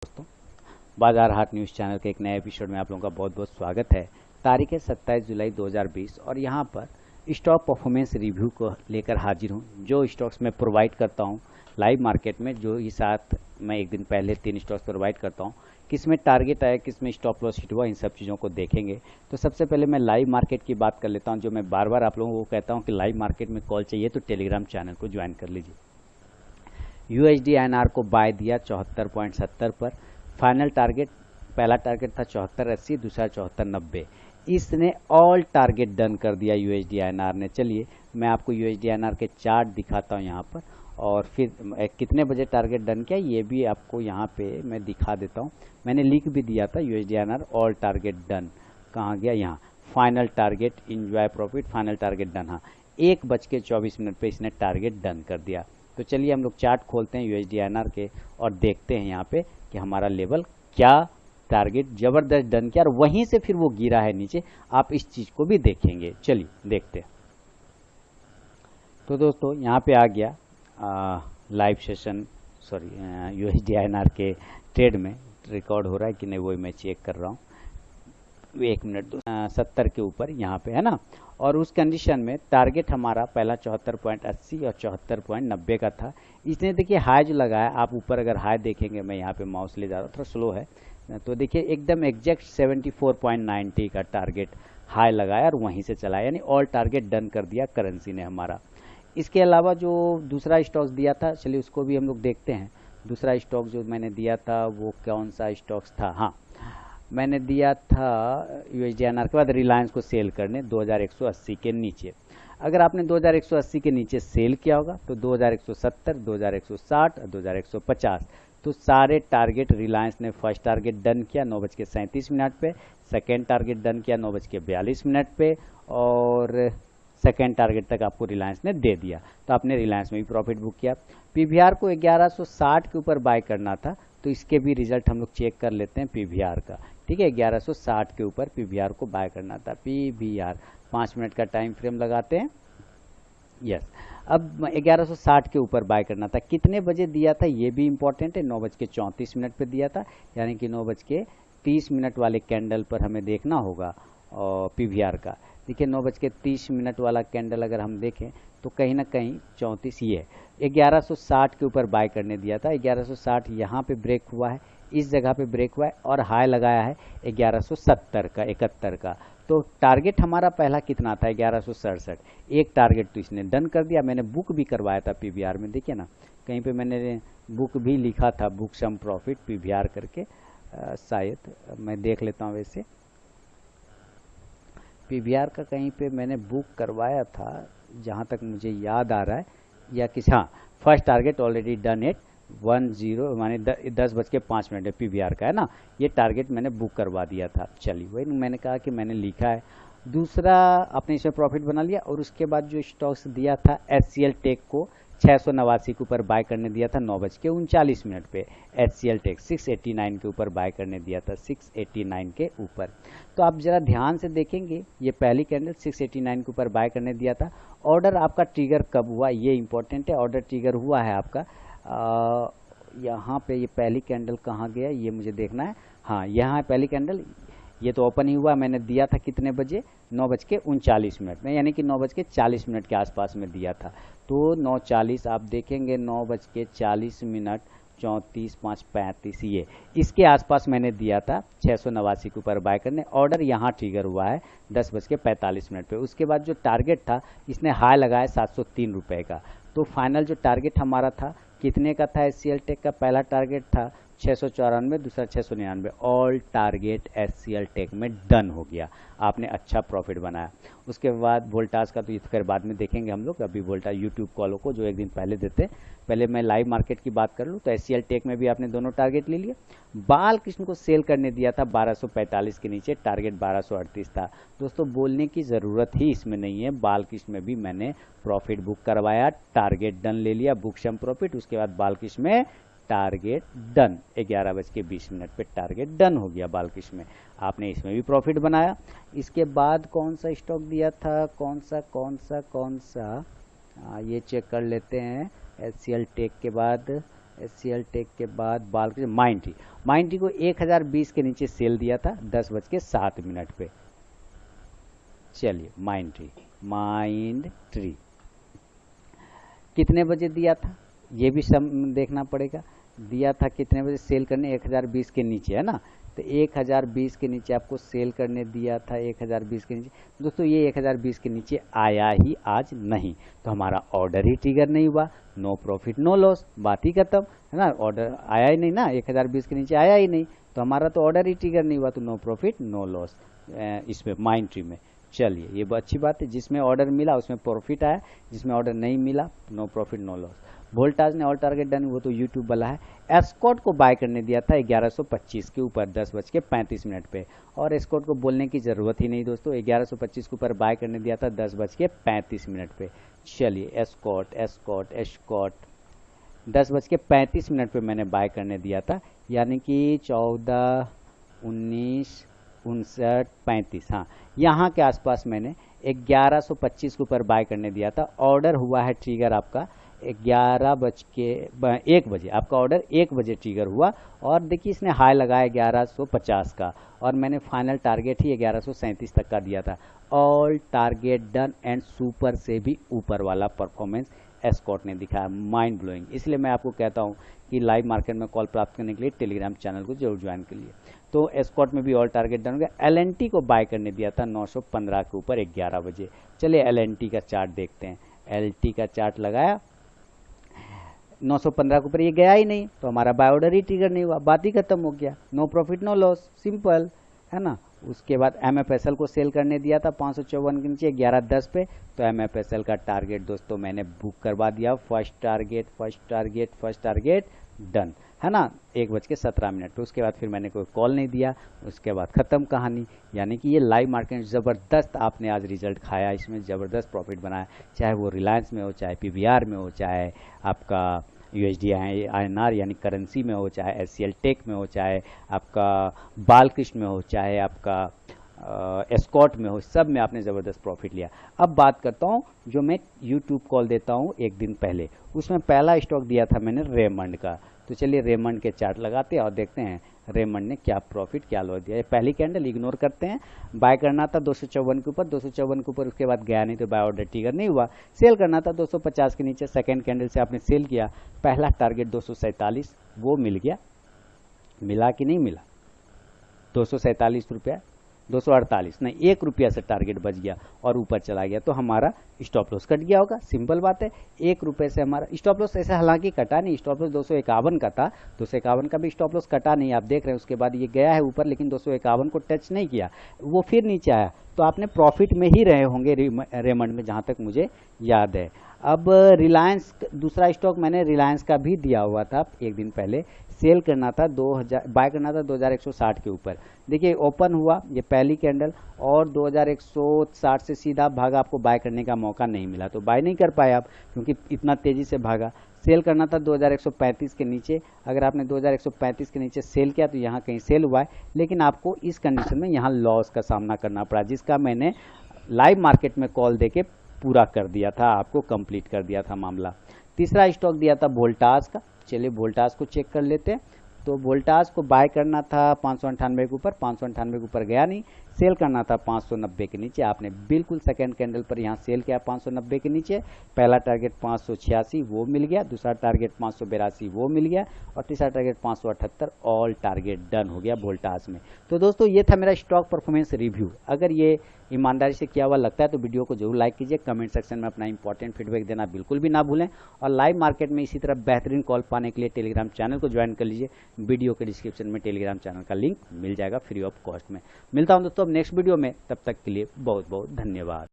दोस्तों, बाजार हाट news channel के एक नए एपिसोड में आप लोगों का बहुत बहुत स्वागत है। तारीख है 27 जुलाई 2020 और यहाँ पर स्टॉक परफॉर्मेंस रिव्यू को लेकर हाजिर हूँ, जो स्टॉक्स मैं प्रोवाइड करता हूँ लाइव मार्केट में। जो ही साथ मैं एक दिन पहले 3 स्टॉक्स प्रोवाइड करता हूँ, किस में टारगेट आया, किस में स्टॉप लॉस हिट हुआ, इन सब चीज़ों को देखेंगे। तो सबसे पहले मैं लाइव मार्केट की बात कर लेता हूँ। जो मैं बार बार आप लोगों को कहता हूँ कि लाइव मार्केट में कॉल चाहिए तो टेलीग्राम चैनल को ज्वाइन कर लीजिए। USD INR को बाय दिया 74.70 पर। फाइनल टारगेट, पहला टारगेट था 74.80, दूसरा 74.90। इसने ऑल टारगेट डन कर दिया USD INR ने। चलिए मैं आपको USD INR के चार्ट दिखाता हूँ यहाँ पर, और फिर कितने बजे टारगेट डन किया ये भी आपको यहाँ पे मैं दिखा देता हूँ। मैंने लिख भी दिया था USD INR all target done. कहाँ गया? यहाँ final target enjoy profit, final target done. हाँ, 1:24 पे इसने टारगेट डन कर दिया। तो चलिए हम लोग चार्ट खोलते हैं USD INR के और देखते हैं यहाँ पे कि हमारा लेवल क्या टारगेट जबरदस्त डन किया, और वहीं से फिर वो गिरा है नीचे। आप इस चीज को भी देखेंगे। चलिए देखते हैं। तो दोस्तों यहाँ पे आ गया live session, sorry USD INR के ट्रेड में रिकॉर्ड हो रहा है कि नहीं वो मैं चेक कर रहा हूँ। 1 मिनट 70 के ऊपर यहाँ पे है ना। और उस कंडीशन में टारगेट हमारा पहला 74.80 और 74.90 का था। इसने देखिए हाई जो लगाया, आप ऊपर अगर हाई देखेंगे, मैं यहाँ पे माउस ले जा रहा हूँ, थोड़ा स्लो है, तो देखिए एकदम एग्जैक्ट 74.90 का टारगेट हाई लगाया और वहीं से चला, यानी ऑल टारगेट डन कर दिया करेंसी ने हमारा। इसके अलावा जो दूसरा स्टॉक्स दिया था, चलिए उसको भी हम लोग देखते हैं। दूसरा स्टॉक जो मैंने दिया था वो कौन सा स्टॉक्स था? हाँ, मैंने दिया था USD INR के बाद रिलायंस को सेल करने 2180 के नीचे। अगर आपने 2180 के नीचे सेल किया होगा तो 2170, 2160 और 2150, तो सारे टारगेट रिलायंस ने फर्स्ट टारगेट डन किया 9:37 पे, सेकेंड टारगेट डन किया 9:42 पे, और सेकेंड टारगेट तक आपको रिलायंस ने दे दिया। तो आपने रिलायंस में भी प्रॉफिट बुक किया। PVR को 1160 के ऊपर बाय करना था, तो इसके भी रिजल्ट हम लोग चेक कर लेते हैं PVR का। ठीक है, 1160 के ऊपर PVR को बाय करना था। PVR 5 मिनट का टाइम फ्रेम लगाते हैं। यस, अब 1160 के ऊपर बाय करना था। कितने बजे दिया था ये भी इंपॉर्टेंट है। 9:34 पे दिया था, यानी कि 9:30 वाले कैंडल पर हमें देखना होगा और PVR का। देखिए 9:30 वाला कैंडल अगर हम देखें तो कहीं ना कहीं 34 ये 1160 के ऊपर बाय करने दिया था। 1160 यहाँ पे ब्रेक हुआ है, इस जगह पे ब्रेक हुआ है, और हाई लगाया है 1170 का, 71 का। तो टारगेट हमारा पहला कितना था? 1167। एक टारगेट तो इसने डन कर दिया। मैंने बुक भी करवाया था PVR में, देखिए ना, कहीं पे मैंने बुक भी लिखा था, बुक सम प्रॉफिट PVR करके। शायद मैं देख लेता हूँ। वैसे PVR का कहीं पे मैंने बुक करवाया था, जहाँ तक मुझे याद आ रहा है, या किसी, हाँ, first target already done at 10 माने 10:05 है PVR का, है ना। ये टारगेट मैंने बुक करवा दिया था। चलिए वही मैंने कहा कि मैंने लिखा है। दूसरा आपने इसमें प्रॉफिट बना लिया। और उसके बाद जो स्टॉक्स दिया था HCL टेक को 689 के ऊपर बाय करने दिया था 9:39 पे। HCL टेक 689 के ऊपर बाय करने दिया था, 689 के ऊपर। तो आप जरा ध्यान से देखेंगे, ये पहली कैंडल 689 के ऊपर बाय करने दिया था। ऑर्डर आपका ट्रिगर कब हुआ ये इंपॉर्टेंट है। ऑर्डर ट्रिगर हुआ है आपका यहाँ पे। ये पहली कैंडल कहाँ गया ये मुझे देखना है। हाँ, यहाँ है पहली कैंडल। ये तो ओपन ही हुआ, मैंने दिया था कितने बजे? 9:39 में, यानी कि 9:40 के आसपास में दिया था। तो 9:40 आप देखेंगे, 9:40, 34, 5, 35, ये इसके आसपास मैंने दिया था 689 के ऊपर बाय करने। ऑर्डर यहाँ ट्रिगर हुआ है 10:45 पे। उसके बाद जो टारगेट था, इसने हाई लगाया 703 रुपये का। तो फाइनल जो टारगेट हमारा था कितने का था? HCL टेक का पहला टारगेट था 694, दूसरा 699। ऑल टारगेट HCL टेक में डन हो गया। आपने अच्छा प्रॉफिट बनाया। उसके बाद वोल्टास का तो फिर बाद में देखेंगे हम लोग। अभी वोल्टा यूट्यूब कॉलों को जो एक दिन पहले देते, पहले मैं लाइव मार्केट की बात कर लूँ। तो HCL टेक में भी आपने दोनों टारगेट ले लिए। बालकृष्ण को सेल करने दिया था 1245 के नीचे, टारगेट 1238 था। दोस्तों बोलने की ज़रूरत ही इसमें नहीं है, बालकृष्ण में भी मैंने प्रॉफिट बुक करवाया, टारगेट डन ले लिया, बुक सम प्रॉफिट। उसके बाद बालकृष्ण में टारगेट डन, 11:20 पे टारगेट डन हो गया बालकृष्ण में। आपने इसमें भी प्रॉफिट बनाया। इसके बाद कौन सा स्टॉक दिया था? कौन सा ये चेक कर लेते हैं। HCL टेक के बाद SCL टेक के बाद बालकृष्ण माइंड ट्री को 1020 के नीचे सेल दिया था 10:07 पे। चलिए माइंड ट्री कितने बजे दिया था ये भी देखना पड़ेगा। दिया था कितने बजे सेल करने, 1020 के नीचे है ना, तो 1020 के नीचे आपको सेल करने दिया था 1020 के नीचे। दोस्तों ये 1020 के नीचे आया ही आज नहीं, तो हमारा ऑर्डर ही ट्रिगर नहीं हुआ, नो प्रॉफिट नो लॉस, बात ही खत्म है ना। ऑर्डर आया ही नहीं ना, 1020 के नीचे आया ही नहीं, तो हमारा तो ऑर्डर ही ट्रिगर नहीं हुआ, तो नो प्रॉफिट नो लॉस इसमें माइंड ट्री में। चलिए ये अच्छी बात है, जिसमें ऑर्डर मिला उसमें प्रॉफिट आया, जिसमें ऑर्डर नहीं मिला no profit no loss. Voltas ने ऑल टारगेट डन, वो तो यूट्यूब वाला है। एस्कॉर्ट को बाय करने दिया था 1125 के ऊपर 10:35 पे, और एस्कॉर्ट को बोलने की जरूरत ही नहीं दोस्तों, 1125 के ऊपर बाय करने दिया था 10:35 पे। चलिए एस्कॉर्ट 10:35 पे मैंने बाय करने दिया था, यानी कि 14, 19, 59, 35, हाँ यहाँ के आसपास मैंने 1125 के ऊपर बाय करने दिया था। ऑर्डर हुआ है ट्रिगर आपका 1 बजे, आपका ऑर्डर 1 बजे ट्रिगर हुआ, और देखिए इसने हाई लगाया 1150 का, और मैंने फाइनल टारगेट ही 1137 तक का दिया था। All target done and super से भी ऊपर वाला परफॉर्मेंस एस्कॉर्ट ने दिखाया, माइंड ब्लोइंग। इसलिए मैं आपको कहता हूं कि लाइव मार्केट में कॉल प्राप्त करने के लिए टेलीग्राम चैनल को जरूर ज्वाइन कर लिए। तो एस्कॉर्ट में भी ऑल टारगेट डन हो गया। LNT को बाय करने दिया था 915 के ऊपर 11 बजे। चलिए LNT का चार्ट देखते हैं। LT का चार्ट लगाया 915 के ऊपर, ये गया ही नहीं, तो हमारा बाय ऑर्डर ही ट्रिगर नहीं हुआ, बात ही खत्म हो गया, no profit no loss, simple है ना। उसके बाद MFSL को सेल करने दिया था 554 के नीचे 1110 पे, तो MFSL का टारगेट दोस्तों मैंने बुक करवा दिया। फर्स्ट टारगेट डन है ना 1:17 पे। उसके बाद फिर मैंने कोई कॉल नहीं दिया, उसके बाद खत्म कहानी। यानी कि ये लाइव मार्केट ज़बरदस्त आपने आज रिजल्ट खाया, इसमें ज़बरदस्त प्रॉफिट बनाया, चाहे वो रिलायंस में हो, चाहे PVR में हो, चाहे आपका USD INR यानी करेंसी में हो, चाहे SCL टेक में हो, चाहे आपका बालकृष्ण में हो, चाहे आपका एस्कॉर्ट में हो, सब में आपने ज़बरदस्त प्रॉफिट लिया। अब बात करता हूँ जो मैं यूट्यूब कॉल देता हूँ एक दिन पहले, उसमें पहला स्टॉक दिया था मैंने रेमंड का। तो चलिए रेमंड के चार्ट लगाते हैं और देखते हैं रेमंड ने क्या प्रॉफिट क्या लॉस दिया। पहली कैंडल इग्नोर करते हैं। बाय करना था 254 के ऊपर, 254 के ऊपर, उसके बाद गया नहीं तो बाय ऑर्डर ट्रिगर नहीं हुआ। सेल करना था 250 के नीचे, सेकेंड कैंडल से आपने सेल किया। पहला टारगेट 247 वो मिल गया, मिला कि नहीं मिला, 247 रुपया, 248 नहीं, 1 रुपया से टारगेट बच गया और ऊपर चला गया, तो हमारा स्टॉप लॉस कट गया होगा। सिंपल बात है, 1 रुपये से हमारा स्टॉप लॉस ऐसे हालांकि कटा नहीं, स्टॉप लॉस 251 का था, 251 का भी स्टॉप लॉस कटा नहीं, आप देख रहे हैं। उसके बाद ये गया है ऊपर, लेकिन 251 को टच नहीं किया, वो फिर नीचे आया, तो आपने प्रॉफिट में ही रहे होंगे रेमंड में, जहां तक मुझे याद है। अब रिलायंस दूसरा स्टॉक मैंने रिलायंस का भी दिया हुआ था एक दिन पहले, सेल करना था 2000, बाय करना था 2160 के ऊपर। देखिए ओपन हुआ ये पहली कैंडल और 2160 से सीधा भागा, आपको बाय करने का मौका नहीं मिला, तो बाय नहीं कर पाए आप, क्योंकि इतना तेजी से भागा। सेल करना था 2135 के नीचे, अगर आपने 2135 के नीचे सेल किया तो यहाँ कहीं सेल हुआ है, लेकिन आपको इस कंडीशन में यहाँ लॉस का सामना करना पड़ा, जिसका मैंने लाइव मार्केट में कॉल देके पूरा कर दिया था, आपको कंप्लीट कर दिया था मामला। तीसरा स्टॉक दिया था वोल्टास का। चलिए वोल्टास को चेक कर लेते हैं। तो वोल्टास को बाय करना था 598 के ऊपर, 598 के ऊपर गया नहीं। सेल करना था 590 के नीचे, आपने बिल्कुल सेकंड कैंडल पर यहाँ सेल किया 590 के नीचे। पहला टारगेट 586 वो मिल गया, दूसरा टारगेट 582 वो मिल गया, और तीसरा टारगेट 578। ऑल टारगेट डन हो गया वोल्टास में। तो दोस्तों ये था मेरा स्टॉक परफॉर्मेंस रिव्यू। अगर ये ईमानदारी से किया हुआ लगता है तो वीडियो को जरूर लाइक कीजिए, कमेंट सेक्शन में अपना इंपॉर्टेंट फीडबैक देना बिल्कुल भी ना भूलें, और लाइव मार्केट में इसी तरह बेहतरीन कॉल पाने के लिए टेलीग्राम चैनल को ज्वाइन कर लीजिए। वीडियो के डिस्क्रिप्शन में टेलीग्राम चैनल का लिंक मिल जाएगा फ्री ऑफ कॉस्ट में। मिलता हूं दोस्तों अब नेक्स्ट वीडियो में, तब तक के लिए बहुत बहुत धन्यवाद।